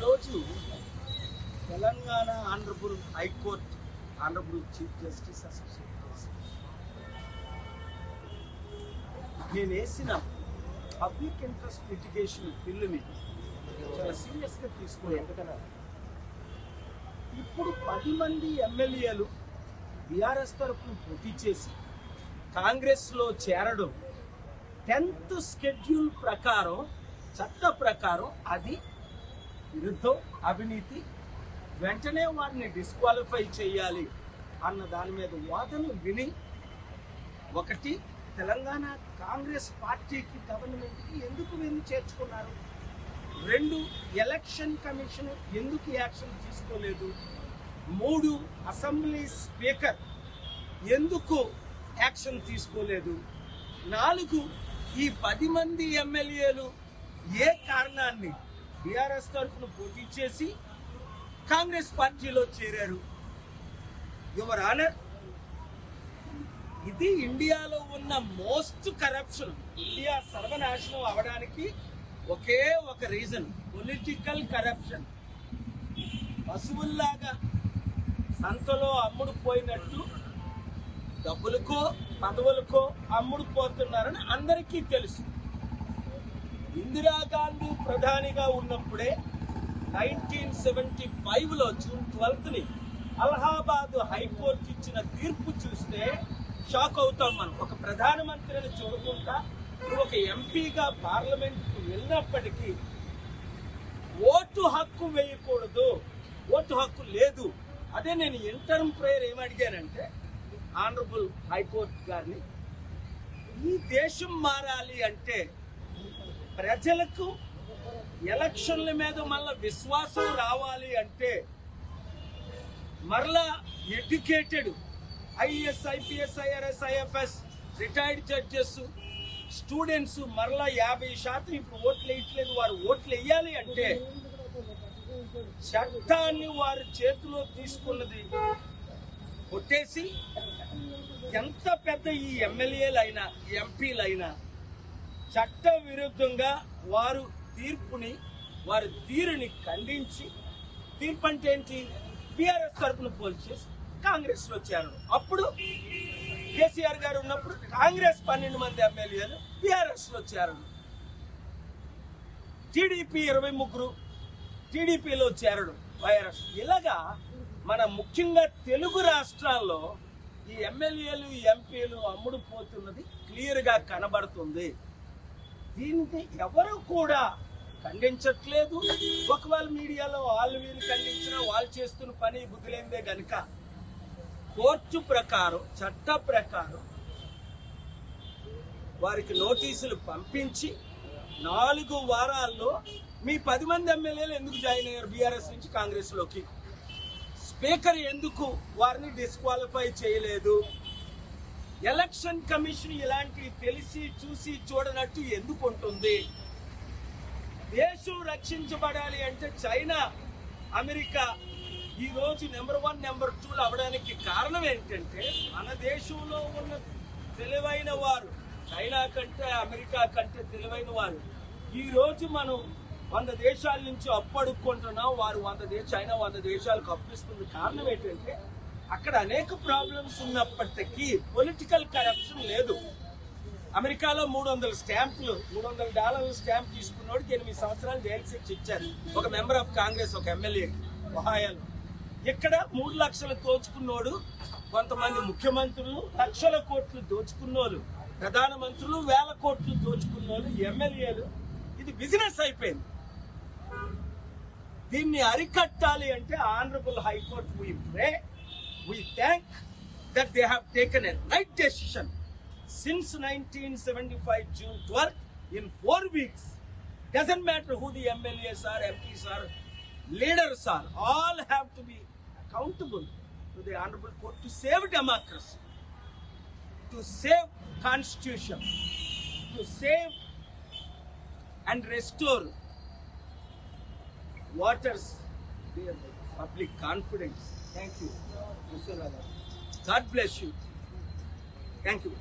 ఈరోజు Telangana honourable high court honourable chief justice associate నేను వేసిన పబ్లిక్ ఇంట్రెస్ట్ లిటిగేషన్ బిల్లుని చాలా సీరియస్గా తీసుకున్నాను. ఇప్పుడు 10 మంది ఎమ్మెల్యేలు బీఆర్ఎస్ తరఫున పోటీ చేసి కాంగ్రెస్లో చేరడం 10th షెడ్యూల్ ప్రకారం, చట్ట ప్రకారం అది విరుద్ధం, అవినీతి, వెంటనే వారిని డిస్క్వాలిఫై చేయాలి అన్న దాని మీద వాదనలు విని, ఒకటి తెలంగాణ కాంగ్రెస్ పార్టీకి గవర్నమెంట్కి ఎందుకు వీళ్ళు చేర్చుకున్నారు, 2 ఎలక్షన్ కమిషన్ ఎందుకు యాక్షన్ తీసుకోలేదు, 3 అసెంబ్లీ స్పీకర్ ఎందుకు యాక్షన్ తీసుకోలేదు, 4 ఈ 10 మంది ఎమ్మెల్యేలు ఏ కారణాన్ని బీఆర్ఎస్ తరఫున పోటీ చేసి కాంగ్రెస్ పార్టీలో చేరారు. యువర్ ఆనర్, ఇది ఇండియాలో ఉన్న మోస్ట్ కరప్షన్. ఇండియా సర్వనాశనం అవడానికి ఒకే ఒక రీజన్, పొలిటికల్ కరప్షన్. పశువుల్లాగా సంతలో అమ్ముడు పోయినట్టు డబ్బులకో పదవులకో అమ్ముడు పోతున్నారని అందరికీ తెలుసు. ఇందిరాగాంధీ ప్రధానిగా ఉన్నప్పుడే 1975లో జూన్ 12ని అలహాబాద్ హైకోర్టు ఇచ్చిన తీర్పు చూస్తే షాక్ అవుతాం మనం. ఒక ప్రధానమంత్రిని చూడకుండా ఒక ఎంపీగా పార్లమెంట్కి వెళ్ళినప్పటికీ ఓటు హక్కు వేయకూడదు, ఓటు హక్కు లేదు. అదే నేను ఇంటర్మ్ ప్రేయర్ ఏమడిగానంటే ఆనరబుల్ హైకోర్టు గారిని, ఈ దేశం మారాలి అంటే ప్రజలకు ఎలక్షన్ల మీద మళ్ళా విశ్వాసం రావాలి అంటే మరలా educated IAS, IPS, IRS, IFS retired judges, students మరలా 50% ఇప్పుడు ఓట్లు వేయట్లేదు, వారు ఓట్లు వేయాలి అంటే చట్టాన్ని వారి చేతిలో తీసుకున్నది కొట్టేసి, ఎంత పెద్ద ఈ ఎమ్మెల్యేలైనా ఎంపీలైనా చట్ట విరుద్ధంగా వారు వారి తీరుని ఖండించి, తీర్పు అంటే ఏంటి, బీఆర్ఎస్ తరఫున పోల్ చేసి కాంగ్రెస్ లో చేరడం. అప్పుడు కేసీఆర్ గారు ఉన్నప్పుడు కాంగ్రెస్ 12 మంది ఎమ్మెల్యేలు బీఆర్ఎస్ లో చేరడం, టీడీపీ 23 టీడీపీలో చేరడం, వైఆర్ఎస్. ఇలాగా మన ముఖ్యంగా తెలుగు రాష్ట్రాల్లో ఈ ఎమ్మెల్యేలు ఎంపీలు అమ్ముడు పోతున్నది క్లియర్ గా కనబడుతుంది. దీన్ని ఎవరు కూడా ఖండించట్లేదు. ఒకవేళ మీడియాలో వాళ్ళు వీళ్ళు ఖండించినా వాళ్ళు చేస్తున్న పని బుద్ధిలేందే గనుక కోర్టు ప్రకారం, చట్ట ప్రకారం వారికి నోటీసులు పంపించి 4 వారాల్లో మీ 10 మంది ఎమ్మెల్యేలు ఎందుకు జాయిన్ అయ్యారు బీఆర్ఎస్ నుంచి కాంగ్రెస్ లోకి, స్పీకర్ ఎందుకు వారిని డిస్క్వాలిఫై చేయలేదు, ఎలక్షన్ కమిషన్ ఇలాంటివి తెలిసి చూసి చూడనట్టు ఎందుకు ఉంటుంది, దేశం రక్షించబడాలి అంటే చైనా, అమెరికా ఈ రోజు నెంబర్ 1, నెంబర్ 2 అవడానికి కారణం ఏంటంటే మన దేశంలో ఉన్న తెలివైన వారు, చైనా కంటే అమెరికా కంటే తెలివైన వారు. ఈ రోజు మనం 100 దేశాల నుంచి అప్పు అడుక్కుంటున్నాం, వారు చైనా 100 దేశాలకు అప్పిస్తుంది. కారణం ఏంటంటే అక్కడ అనేక ప్రాబ్లమ్స్ ఉన్నప్పటికీ పొలిటికల్ కరప్షన్ లేదు. అమెరికాలో $300 స్టాంప్ తీసుకున్నోడికి 8 సంవత్సరాలు జైలు శిక్ష ఇచ్చారు, ఒక మెంబర్ ఆఫ్ కాంగ్రెస్, ఒక ఎమ్మెల్యే ఒహాయోలో. ఇక్కడ 3 లక్షలు దోచుకున్నోడు, కొంతమంది ముఖ్యమంత్రులు లక్షల కోట్లు దోచుకున్నోళ్ళు, ప్రధానమంత్రులు వేల కోట్లు దోచుకున్నోళ్ళు, ఎమ్మెల్యేలు. ఇది బిజినెస్ అయిపోయింది. దీన్ని అరికట్టాలి అంటే honourable high court we thank that they have taken a right decision. Since 1975 June 12th, in 4 weeks, doesn't matter who the MLAs are, MPs are, leaders are, all have to be accountable to the honorable court to save democracy, to save constitution, to save and restore waters their public confidence. Thank you, Mr. Radha. God bless you. Thank you.